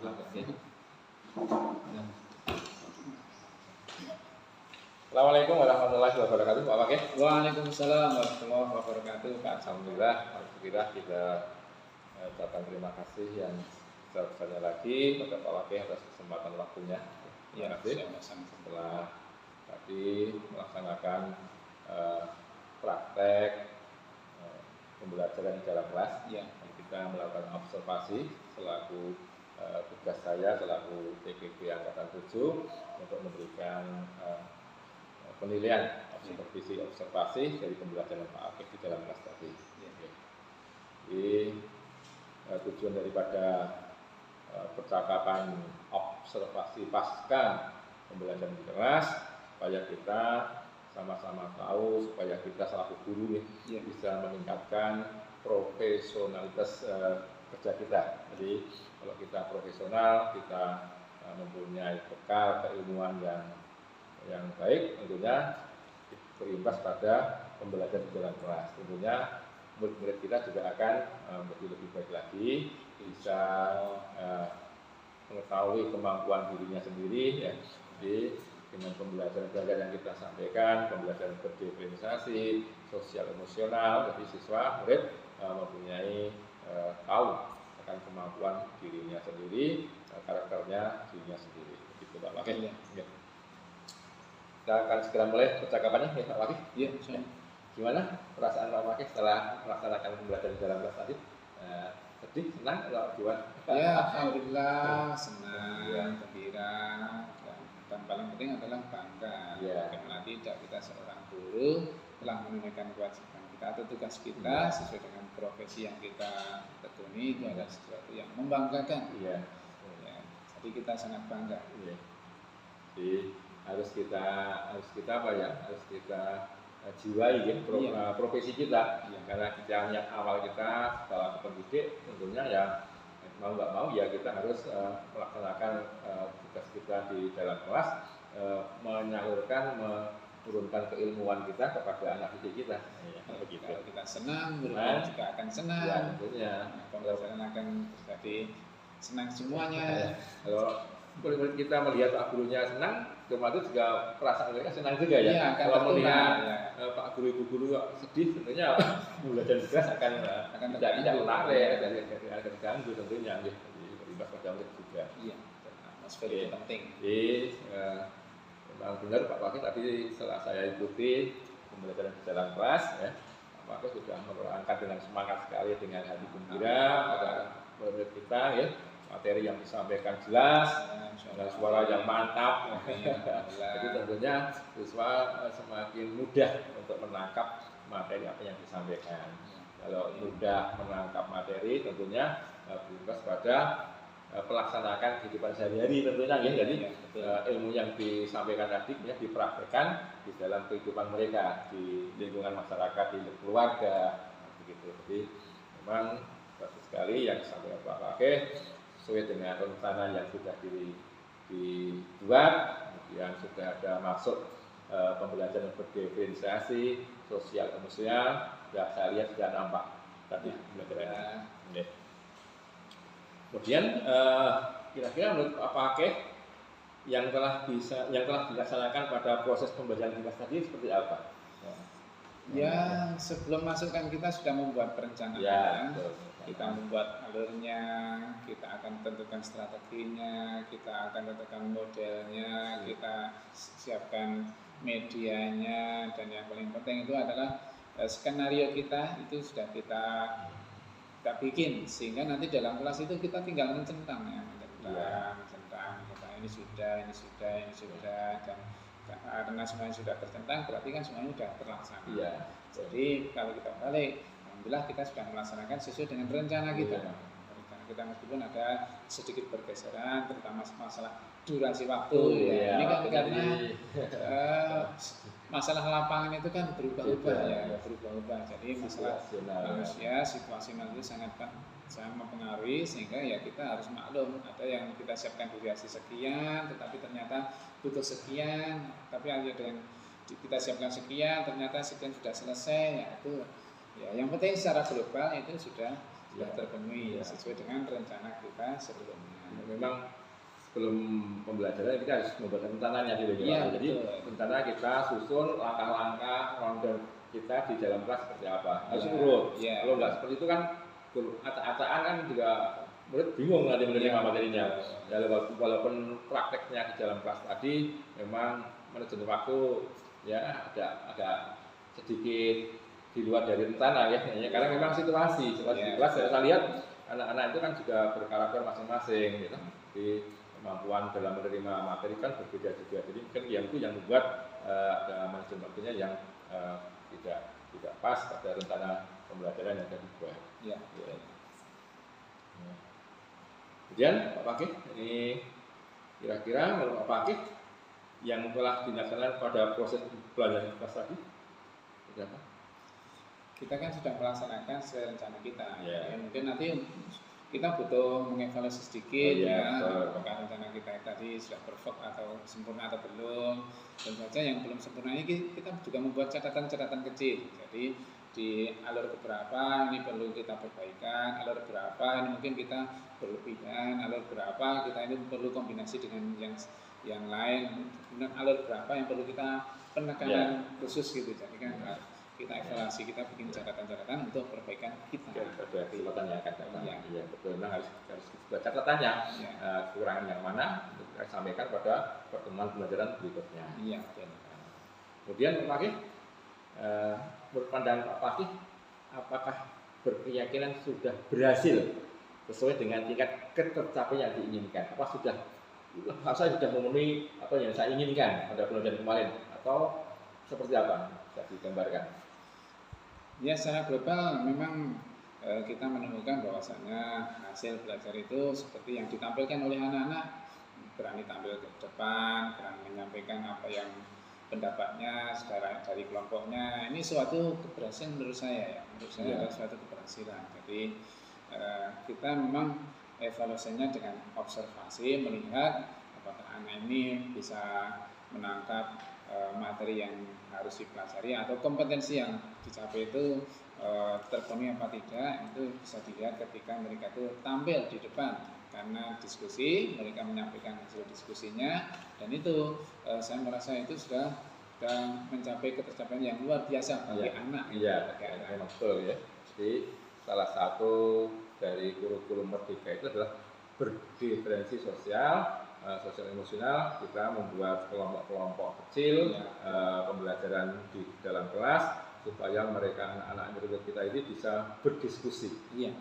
Assalamualaikum warahmatullahi wabarakatuh, Pak Wakil. Waalaikumsalam warahmatullahi wabarakatuh, Pak. Alhamdulillah kita ucapkan terima kasih yang sebesar-besarnya lagi pada Pak Wakil atas kesempatan waktunya. Ya, setelah tadi melaksanakan praktek pembelajaran di dalam kelas, kita melakukan observasi selaku tugas saya selaku TPB Angkatan 7 untuk memberikan penilaian supervisi observasi dari pembelajaran Pak Akif di dalam kelas tadi. Jadi tujuan daripada percakapan observasi pasca pembelajaran di kelas supaya kita sama-sama tahu, supaya kita selaku guru bisa meningkatkan profesionalitas kerja kita. Jadi kalau kita profesional, kita mempunyai bekal keilmuan yang baik, tentunya berimbas pada pembelajaran di dalam kelas. Tentunya murid-murid kita juga akan menjadi lebih baik lagi, bisa mengetahui kemampuan dirinya sendiri. Jadi dengan pembelajaran yang kita sampaikan, pembelajaran berdiferensiasi, sosial emosional, jadi siswa murid mempunyai tahu akan kemampuan dirinya sendiri, karakternya dirinya sendiri. Begitu Pak Wakil. Kita akan segera mulai percakapannya, ya Pak Wakil. Iya. Gimana perasaan Pak Wakil setelah melaksanakan pembelajaran di dalam kelas tadi? Sedih, senang, atau gimana? Ya, alhamdulillah senang, gembira, dan paling penting adalah bangga. Karena tidak kita seorang guru telah menunaikan kewajiban kita atau tugas kita sesuai dengan profesi yang kita tekuni, itu adalah sesuatu yang membanggakan. Jadi kita sangat bangga. Jadi harus kita jiwai profesi kita, karena niat awal kita setelah pendidik tentunya mau nggak mau kita harus melaksanakan tugas kita di dalam kelas, menurunkan keilmuan kita kepada anak didik kita. Kalau kita senang, murid juga akan senang. Pembelajaran akan terjadi senang semuanya. Kalau murid-murid kita melihat Pak gurunya senang, otomatis juga perasaan mereka senang juga ya. Kalau melihat Pak guru ibu guru sedih, tentunya pembelajaran kelas akan tidak menarik, akan terganggu tentunya. Jadi berimbas pada murid juga. Atmosfer itu penting. Jadi memang benar Pak Wakil tadi setelah saya ikuti pembelajaran di dalam kelas, Pak Wakil sudah menerangkan dengan semangat sekali, dengan hati gembira pada murid kita, materi yang disampaikan jelas, dengan suara yang mantap. Jadi tentunya siswa semakin mudah untuk menangkap materi apa yang disampaikan. Kalau mudah menangkap materi, tentunya berimbas pada pelaksanakan kehidupan sehari-hari tentunya. Jadi ilmu yang disampaikan tadi dipraktekkan di dalam kehidupan mereka, di lingkungan masyarakat, di keluarga, begitu. Jadi memang bagus sekali yang disampaikan Pak Wakil, sesuai dengan rencana yang sudah dibuat, kemudian sudah ada masuk pembelajaran berdiferensiasi, sosial emosional, saya lihat sudah nampak tadi pembelajarannya. Kemudian kira-kira menurut Pak Wakil yang telah dilaksanakan pada proses pembelajaran kelas tadi seperti apa? Sebelum masuk kan kita sudah membuat perencanaan. Kita membuat alurnya, kita akan tentukan strateginya, kita akan tentukan modelnya, kita siapkan medianya, dan yang paling penting itu adalah skenario kita itu sudah kita bikin, sehingga nanti dalam kelas itu kita tinggal mencentang ini sudah, dan karena semuanya sudah tercentang, berarti kan semuanya sudah terlaksana. Jadi kalau kita balik, alhamdulillah kita sudah melaksanakan sesuai dengan rencana kita. Rencana kita meskipun ada sedikit pergeseran, terutama masalah durasi waktu. Ini kan karena masalah lapangan itu kan berubah-ubah. Jadi masalah manusia situasional itu sangat mempengaruhi, sehingga kita harus maklum, ada yang kita siapkan durasi sekian, tetapi ternyata butuh sekian, tapi dengan kita siapkan sekian, ternyata sekian sudah selesai, itu Ya, yang penting secara global itu sudah terpenuhi Ya. sesuai dengan rencana kita sebelumnya. Memang sebelum pembelajaran kita harus membuat rencananya dulu. Iya, Jadi betul. rencana kita susun langkah-langkah rundown kita di dalam kelas seperti apa. Harus Ya, urut. ya. Kalau nggak seperti itu kan acak-acakan kan juga murid bingung nanti menerima Ya, materinya. Ya, walaupun prakteknya di dalam kelas tadi memang manajemen waktu ya agak sedikit di luar dari rencana ya, karena memang situasi di kelas saya lihat anak-anak itu kan juga berkarakter masing-masing gitu. Di kemampuan dalam menerima materi kan berbeda juga. Jadi mungkin yang itu yang membuat ada manajemen waktunya yang tidak pas pada rencana pembelajaran yang sudah dibuat. Ya. Ya. Kemudian Pak Pakih, ini kira-kira menurut Pak Pakih yang telah dilaksanakan pada proses pembelajaran kelas tadi, apa? Kita kan sudah melaksanakan sesuai rencana kita. Ya. Ya, mungkin nanti kita butuh mengevaluasi sedikit apakah rencana kita tadi sudah perfect atau sempurna atau belum. Dan saja yang belum sempurna ini kita juga membuat catatan-catatan kecil. Jadi di alur beberapa ini perlu kita perbaikan, alur berapa ini mungkin kita berlebihan, alur berapa kita ini perlu kombinasi dengan yang lain, kemudian alur berapa yang perlu kita penekanan khusus gitu. Jadi kan kita evaluasi, kita bikin catatan-catatan untuk perbaikan kita. Ada kesempatan yang akan datang. Iya, betul. Memang harus dibuat catatannya. Kekurangan yang mana kita sampaikan pada pertemuan pembelajaran berikutnya. Iya, betul. Kemudian Pak Pakih, menurut pandangan Pak Pakih, apakah berkeyakinan sudah berhasil sesuai dengan tingkat ketercapaian yang diinginkan? Apa saya sudah memenuhi apa yang saya inginkan pada pembelajaran kemarin, atau seperti apa? Bisa digambarkan? Ya, secara global memang kita menemukan bahwasanya hasil belajar itu seperti yang ditampilkan oleh anak-anak, berani tampil ke depan, berani menyampaikan apa yang pendapatnya dari kelompoknya. Ini suatu keberhasilan menurut saya ya. Menurut saya adalah suatu keberhasilan. Jadi kita memang evaluasinya dengan observasi, melihat apakah anak ini bisa menangkap materi yang harus dipelajari atau kompetensi yang dicapai itu terpenuhi apa tidak, itu bisa dilihat ketika mereka itu tampil di depan karena diskusi, mereka menyampaikan hasil diskusinya, dan itu saya merasa itu sudah mencapai ketercapaian yang luar biasa bagi anak. Iya, memang betul ya. Jadi salah satu dari kurikulum Merdeka itu adalah berdiferensi sosial emosional. Kita membuat kelompok-kelompok kecil pembelajaran di dalam kelas supaya mereka anak-anak murid kita ini bisa berdiskusi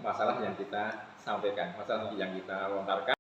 masalah yang kita sampaikan, masalah yang kita lontarkan.